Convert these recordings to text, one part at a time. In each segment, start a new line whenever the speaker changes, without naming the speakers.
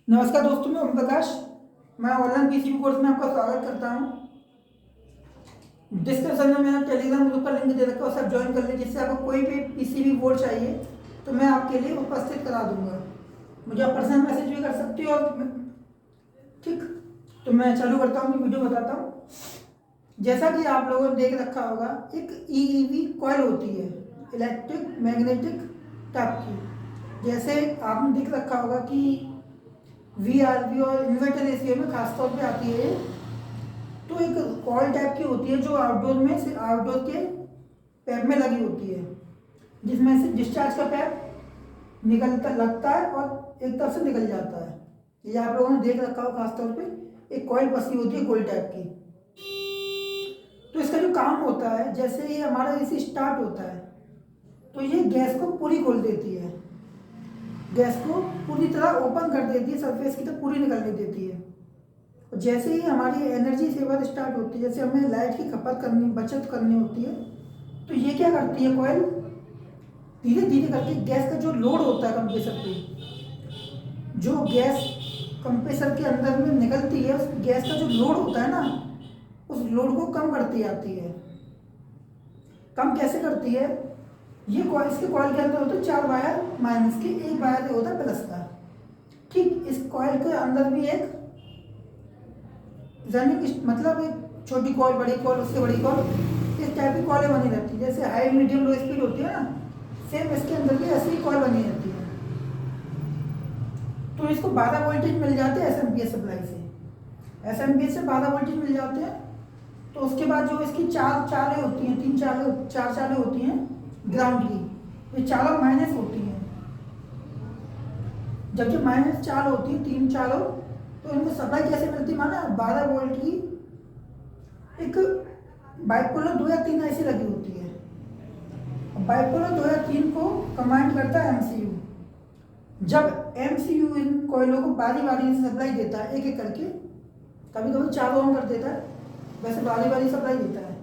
नमस्कार दोस्तों, मैं ओम प्रकाश। मैं ऑनलाइन पीसीबी कोर्स में आपका स्वागत करता हूं। डिस्क्रिप्शन में मैंने टेलीग्राम ग्रुप का लिंक दे रखा है, उसे आप ज्वाइन कर लीजिए। जिससे आपको कोई भी पीसीबी बोर्ड चाहिए तो मैं आपके लिए उपस्थित करा दूंगा। मुझे आप पर्सनल मैसेज भी कर सकते हो। ठीक, तो मैं चालू करता हूँ, वीडियो बताता हूँ। जैसा कि आप लोगों ने देख रखा होगा, एक ईईवी कॉइल होती है, इलेक्ट्रिक मैग्नेटिक टाइप की। जैसे आपने देख रखा होगा कि वीआरवी और इन्वर्टर एसीओ में खासतौर पे आती है। तो एक कॉइल टाइप की होती है जो आउटडोर के पैप में लगी होती है, जिसमें से डिस्चार्ज का पैप निकलता लगता है और एक तरफ से निकल जाता है। ये आप लोगों ने देख रखा हो, खासतौर पे एक कॉइल फंसी होती है गोल टाइप की। तो इसका जो काम होता है, जैसे ही हमारा एसी स्टार्ट होता है तो ये गैस को पूरी खोल देती है, गैस को पूरी तरह ओपन कर देती है, सरफेस की तरफ पूरी निकलने देती है। और जैसे ही हमारी एनर्जी सेवर स्टार्ट होती है, जैसे हमें लाइट की खपत करनी, बचत करनी होती है, तो ये क्या करती है, कॉइल धीरे धीरे करके गैस का जो लोड होता है कंप्रेसर पे, जो गैस कंप्रेसर के अंदर में निकलती है, उस गैस का जो लोड होता है ना, उस लोड को कम करती आती है। कम कैसे करती है? ये कॉइल, इसके कॉइल के अंदर होते हैं 4 वायर माइनस के, एक वायर होता है प्लस का। ठीक, इस कॉइल के अंदर भी एक रनिंग, मतलब एक छोटी कॉइल, बड़ी कॉइल, उससे बड़ी कॉइल, इस टाइप की कॉइलें बनी रहती है। जैसे हाई मीडियम लो स्पीड होती है ना, सेम इसके अंदर भी ऐसी ही कॉइल बनी रहती है। तो इसको 12 वोल्टेज मिल जाते हैं एसएमपीएस सप्लाई से। एसएमपीएस से 12 वोल्टेज मिल जाते हैं। तो उसके बाद जो इसकी चार चालें होती हैं, चार चालें होती हैं ग्राउंड की, ये चारों माइनस होती हैं। जब जो माइनस चाल होती है, 3 चारों, तो इनको सप्लाई कैसे मिलती है? माना 12 वोल्ट की एक बाइपोलर 2 या 3 ऐसी लगी होती है। बाइपोलर 2 या 3 को कमांड करता है एमसीयू। जब एमसीयू इन कॉइलों को बारी बारी से सप्लाई देता है, एक एक करके, कभी कभी 4 ऑन कर देता है, वैसे बारी बारी सप्लाई देता है।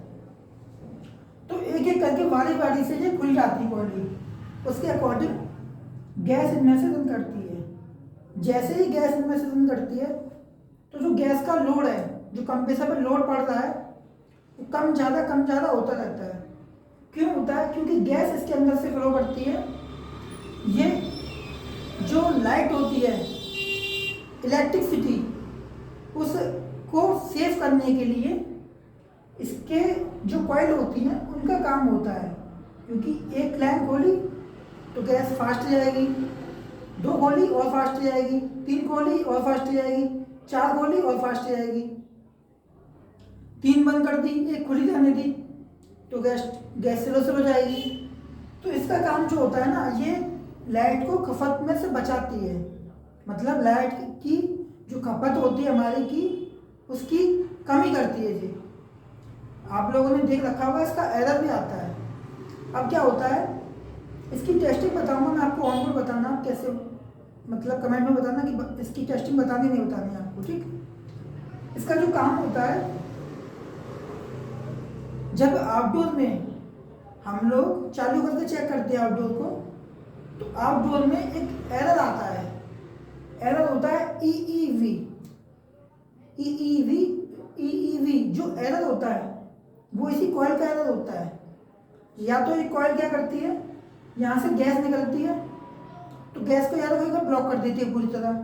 तो एक एक करके बारी बारी से ये खुल जाती है कॉइल, उसके अकॉर्डिंग गैस इनमें से रन करती है। जैसे ही गैस इनमें से रन करती है, तो जो गैस का लोड है, जो कंप्रेसर पर लोड पड़ रहा है, वो कम ज़्यादा होता रहता है। क्यों होता है? क्योंकि गैस इसके अंदर से फ्लो करती है। ये जो लाइट होती है, इलेक्ट्रिसिटी, उसको सेव करने के लिए इसके जो कॉइल होती हैं उनका काम होता है। क्योंकि एक लाइन खोली तो गैस फास्ट जाएगी, 2 खोली और फास्ट जाएगी, 3 खोली और फास्ट जाएगी, 4 खोली और फास्ट जाएगी, 3 बंद कर दी, 1 खुली रहने दी, तो गैस स्लो जाएगी। तो इसका काम जो होता है ना, ये लाइट को खपत में से बचाती है। मतलब लाइट की जो खपत होती है हमारी की, उसकी कमी करती है जी। आप लोगों ने देख रखा होगा, इसका एरर भी आता है। अब क्या होता है, इसकी टेस्टिंग बताऊंगा मैं आपको, ऑन बोर्ड बताना आप कैसे, मतलब कमेंट में बताना कि इसकी टेस्टिंग बतानी नहीं बतानी आपको। ठीक, इसका जो काम होता है, जब आउटडोर में हम लोग चालू करके चेक करते हैं आउटडोर को, तो आउटडोर में एक एरर आता है। एरर होता है ईईवी। ईईवी जो एरर होता है, वो इसी कॉइल का एरर होता है। या तो ये कॉइल क्या करती है, यहाँ से गैस निकलती है, तो गैस को या तो ब्लॉक कर देती है पूरी तरह,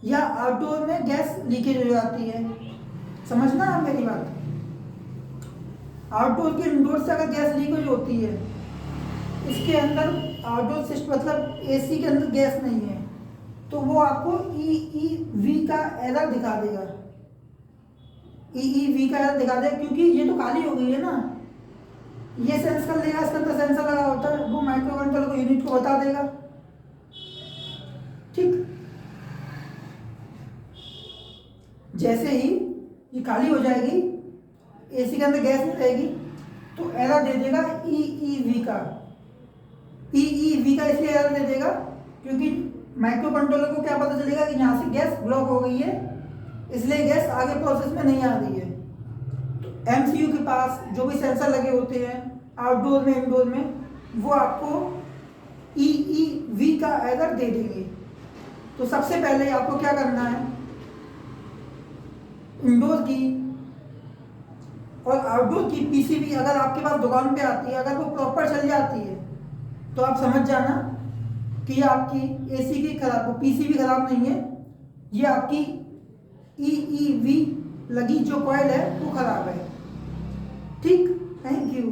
या आउटडोर में गैस लीकेज हो जाती है। समझना आप मेरी बात। आउटडोर के इंडोर से अगर गैस लीकेज होती है, इसके अंदर आउटडोर सिस्टम, मतलब एसी के अंदर गैस नहीं है, तो वो आपको ईईवी का एरर दिखा देगा। ईईवी का एरर दिखा देगा, क्योंकि ये तो खाली हो गई है ना। ये सेंस कर लेगा, इसके अंदर सेंसर लगा होता है, वो माइक्रो कंट्रोलर को, यूनिट को बता देगा। ठीक, जैसे ही ये खाली हो जाएगी, एसी के अंदर गैस नहीं रहेगी, तो एरर दे देगा ईईवी का। ईईवी का इसलिए एरर दे देगा क्योंकि माइक्रो कंट्रोलर को क्या पता चलेगा कि यहाँ से गैस ब्लॉक हो गई है, इसलिए गैस आगे प्रोसेस में नहीं आ रही है। तो एमसीयू के पास जो भी सेंसर लगे होते हैं आउटडोर में, इंडोर में, वो आपको ईईवी का एरर दे देंगे। तो सबसे पहले आपको क्या करना है, इंडोर की और आउटडोर की पीसीबी अगर आपके पास दुकान पे आती है, अगर वो प्रॉपर चल जाती है तो आप समझ जाना कि ये आपकी एसी की खराब, वो पीसीबी खराब नहीं है, ये आपकी ईईवी लगी जो कॉइल है वो खराब है। ठीक, थैंक यू।